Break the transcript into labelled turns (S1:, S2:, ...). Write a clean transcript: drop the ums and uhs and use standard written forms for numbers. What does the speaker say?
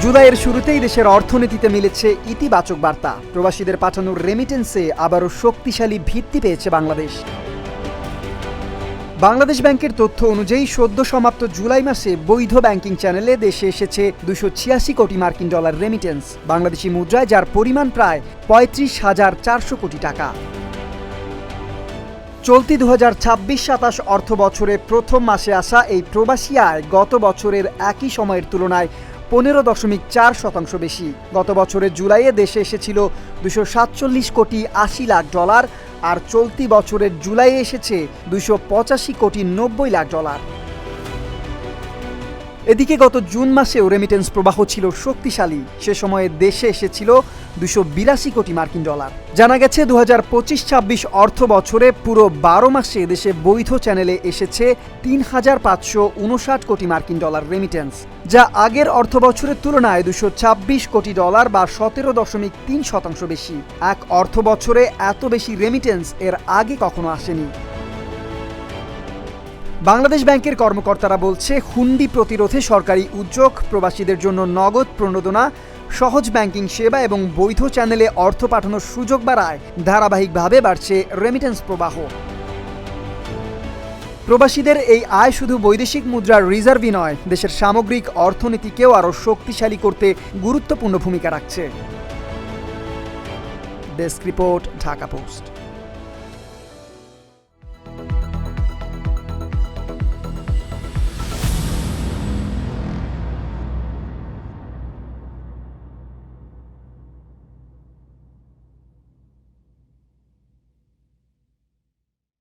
S1: জুলাইয়ের শুরুতেই দেশের অর্থনীতিতে মিলেছে ইতিবাচক বার্তা। প্রবাসীদের পাঠানো রেমিটেন্সে আবারও শক্তিশালী ভিত্তি পেয়েছে বাংলাদেশ। বাংলাদেশ ব্যাংকের তথ্য অনুযায়ী সদ্য সমাপ্ত জুলাই মাসে বৈধ ব্যাংকিং চ্যানেলে দেশে এসেছে ২৮৬ কোটি মার্কিন ডলার রেমিটেন্স, বাংলাদেশি মুদ্রায় যার পরিমাণ প্রায় ৩৫,৪০০ কোটি টাকা। চলতি ২০২৬-২৭ অর্থ বছরে প্রথম মাসে আসা এই প্রবাসী আয় গত বছরের একই সময়ের তুলনায় ১৫.৪% বেশি। গত বছরের জুলাইয়ে দেশে এসেছিল ২৪৭ কোটি ৮০ লাখ ডলার, আর চলতি বছরের জুলাইয়ে এসেছে ২৮৫ কোটি ৯০ লাখ ডলার। এদিকে গত জুন মাসেও রেমিটেন্স প্রবাহ ছিল শক্তিশালী। সে সময়ে দেশে এসেছিল ২৮২ কোটি মার্কিন ডলার। জানা গেছে ২০২৫-২৬ অর্থ বছরে পুরো ১২ মাসে দেশে বৈধ চ্যানেলে এসেছে ৩,৫৫৯ কোটি মার্কিন ডলার রেমিটেন্স, যা আগের অর্থ বছরের তুলনায় ২২৬ কোটি ডলার বা ১৭.৩% বেশি। এক অর্থ বছরে এত বেশি রেমিটেন্স এর আগে কখনো আসেনি। বাংলাদেশ ব্যাংকের কর্মকর্তারা বলছে, হুন্ডি প্রতিরোধে সরকারি উদ্যোগ, প্রবাসীদের জন্য নগদ প্রণোদনা, সহজ ব্যাংকিং সেবা এবং বৈধ চ্যানেলে অর্থ পাঠানোর সুযোগ বাড়ায় ধারাবাহিকভাবে বাড়ছে রেমিটেন্স প্রবাহ। প্রবাসীদের এই আয় শুধু বৈদেশিক মুদ্রার রিজার্ভই নয়, দেশের সামগ্রিক অর্থনীতিকেও আরও শক্তিশালী করতে গুরুত্বপূর্ণ ভূমিকা রাখছে। Desk report, Dhaka post.